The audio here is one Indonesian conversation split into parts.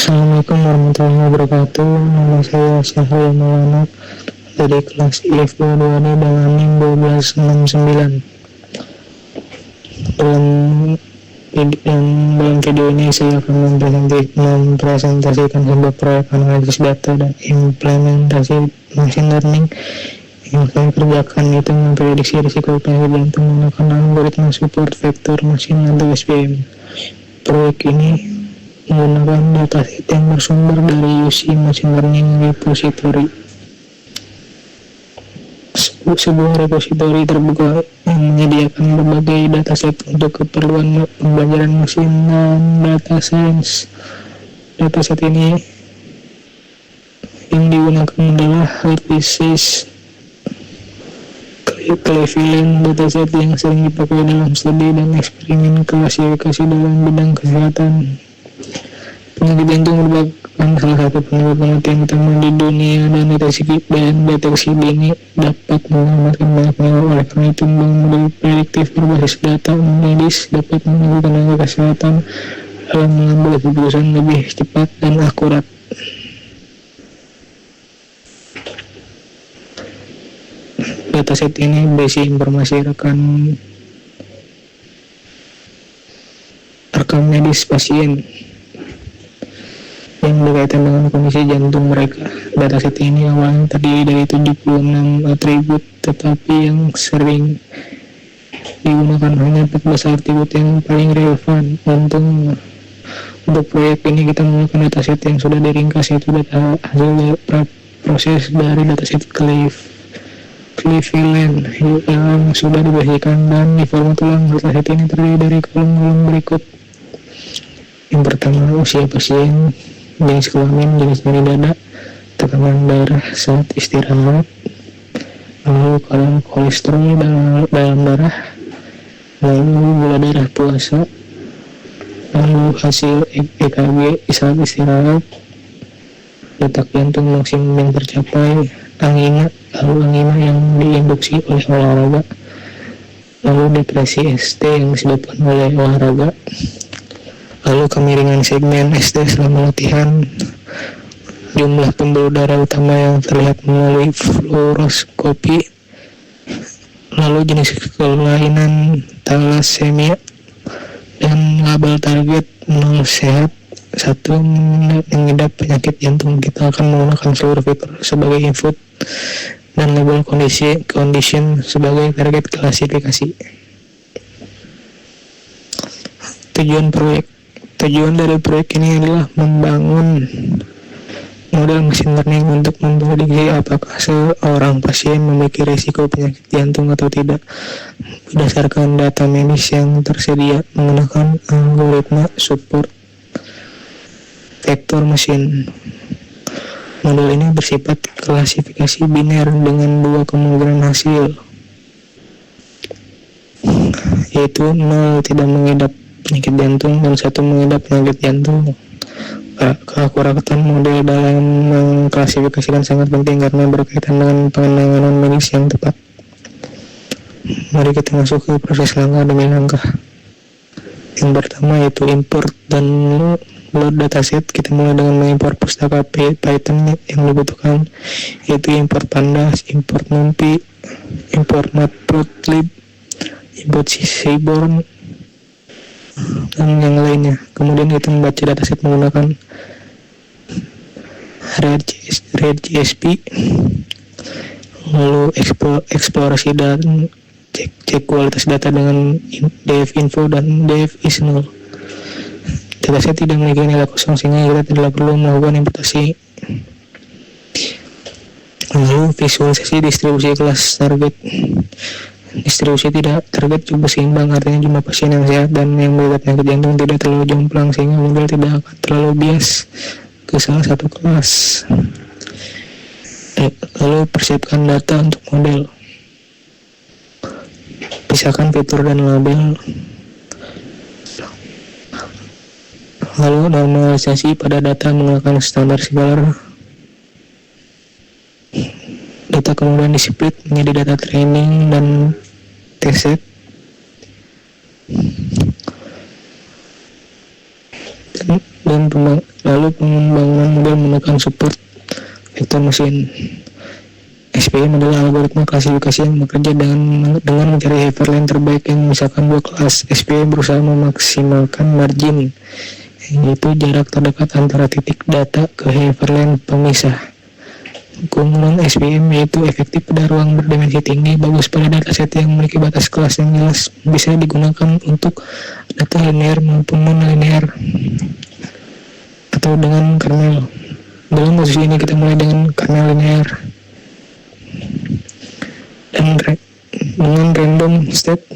Assalamualaikum warahmatullahi wabarakatuh. Nama saya Syahrial Maulana dari kelas IF22 Dalaning 1269. Dalam video ini saya akan mempresentasikan sebuah proyek analisis data dan implementasi machine learning yang saya kerjakan, itu memprediksi risiko penyakit jantung menggunakan algoritma support vector machine atau SVM. Proyek ini menggunakan dataset yang bersumber dari UC Machine Learning Repository, sebuah repositori terbuka yang menyediakan berbagai dataset untuk keperluan pembelajaran mesin dan data science. Dataset ini yang digunakan adalah Artisis Cleveland, dataset yang sering dipakai dalam studi dan eksperimen klasifikasi dalam bidang kesehatan. Penyakit jantung merupakan salah satu penyebab kematian utama di dunia, dan deteksi dini dapat menyelamatkan banyak nyawa. Oleh karena itu, model prediktif berbasis data medis dapat membantu tenaga kesehatan dalam mengambil keputusan lebih cepat dan akurat. Dataset ini berisi informasi rekam medis pasien yang berkaitan dengan kondisi jantung mereka. Dataset ini awalnya terdiri dari 76 atribut, tetapi yang sering digunakan hanya 14 atribut yang paling relevan. Untuk proyek ini kita menggunakan dataset yang sudah diringkas, yaitu data hasil proses dari dataset Cleveland yang sudah dibersihkan dan diformat ulang. Dataset ini terdiri dari kolom-kolom berikut. Yang pertama, usia pasien, jenis kelamin, jenis nyeri dada, tekanan darah saat istirahat, lalu kadar kolesterol dalam darah, lalu gula darah puasa, lalu hasil EKG saat istirahat, detak jantung maksimum yang tercapai, angina yang diinduksi oleh olahraga, lalu depresi ST yang disebabkan oleh olahraga, lalu kemiringan segmen ST selama latihan, jumlah pembuluh darah utama yang terlihat melalui fluoroskopi, lalu jenis kelainan thalassemia, dan label target 0 sehat, 1 mengidap penyakit jantung. Kita akan menggunakan seluruh fitur sebagai input dan label condition sebagai target klasifikasi. Tujuan dari proyek ini adalah membangun model machine learning untuk memprediksi apakah seorang pasien memiliki risiko penyakit jantung atau tidak berdasarkan data medis yang tersedia menggunakan algoritma support vector machine. Model ini bersifat klasifikasi biner dengan 2 kemungkinan hasil, yaitu 0 tidak mengidap penyakit jantung dan 1 mengidap penyakit jantung. Keakuratan model dalam mengklasifikasikan sangat penting karena berkaitan dengan penanganan medis yang tepat. Mari kita masuk ke proses langkah demi langkah. Yang pertama yaitu import dan load dataset. Kita mulai dengan mengimport pustaka Python yang dibutuhkan, yaitu import pandas, import numpy, import matplotlib, import seaborn, dan yang lainnya. Kemudian kita membaca dataset menggunakan RedGSP, lalu eksplorasi dan cek kualitas data dengan definfo dan devisnol. Dataset tidak memiliki nilai kosong sehingga kita tidak perlu melakukan importasi. Lalu visualisasi distribusi kelas target. Distribusi tidak target cukup seimbang, artinya jumlah pasien yang sehat dan yang menderita penyakit jantung tidak terlalu jomplang sehingga model tidak akan terlalu bias ke salah satu kelas. Lalu persiapkan data untuk model. Pisahkan fitur dan label. Lalu normalisasi pada data menggunakan standar scalar. Data kemudian di-split menjadi data training dan testset. lalu pengembangan model menggunakan support vector machine. SPM adalah algoritma klasifikasi yang bekerja dengan mencari hyperlink terbaik yang misalkan dua kelas. SPM berusaha memaksimalkan margin, yaitu jarak terdekat antara titik data ke hyperlink pemisah. Keunggulan SPM yaitu efektif pada ruang berdimensi tinggi, bagus pada dataset yang memiliki batas kelas yang jelas, bisa digunakan untuk data linear maupun non-linear atau dengan kernel. Dalam kasus ini kita mulai dengan kernel linear dan dengan random state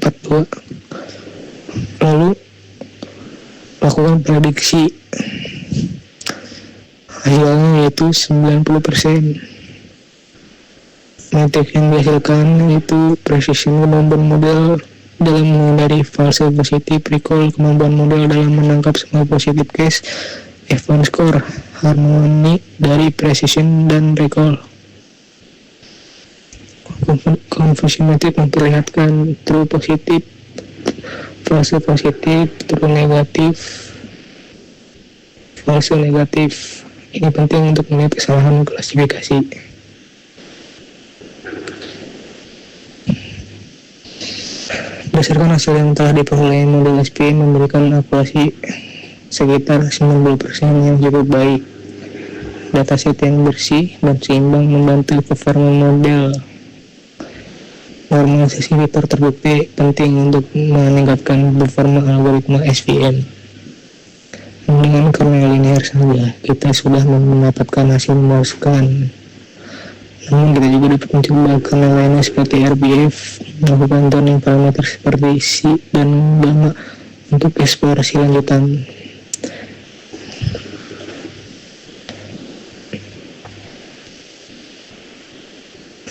42, lalu lakukan prediksi. Hasilnya yaitu 90%. Metrik yang dihasilkan yaitu precision kemampuan model dalam menghindari false positive, recall kemampuan model dalam menangkap semua positive case, F1 score, harmoni dari precision dan recall. Confusion metric memperlihatkan true positif, false positif, true negatif, false negatif. Ini penting untuk melihat kesalahan klasifikasi. Berdasarkan hasil yang telah diperoleh, model SPM memberikan akurasi sekitar 90% yang cukup baik. Dataset yang bersih dan seimbang membantu performa model. Normalisasi fitur terbukti penting untuk meningkatkan performa algoritma SPM. Dengan kernel linear saja kita sudah mendapatkan hasil memuaskan. Namun kita juga dapat mencoba kernel lainnya seperti RBF, melakukan tuning parameter seperti C dan gamma untuk eksplorasi lanjutan.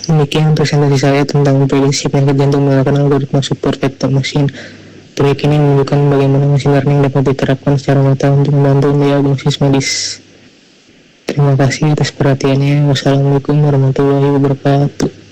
Demikian presentasi saya tentang prinsip yang jantung menggunakan algoritma support vector machine. Proyek ini menunjukkan bagaimana machine learning dapat diterapkan secara nyata untuk membantu diagnosis medis. Terima kasih atas perhatiannya. Wassalamualaikum warahmatullahi wabarakatuh.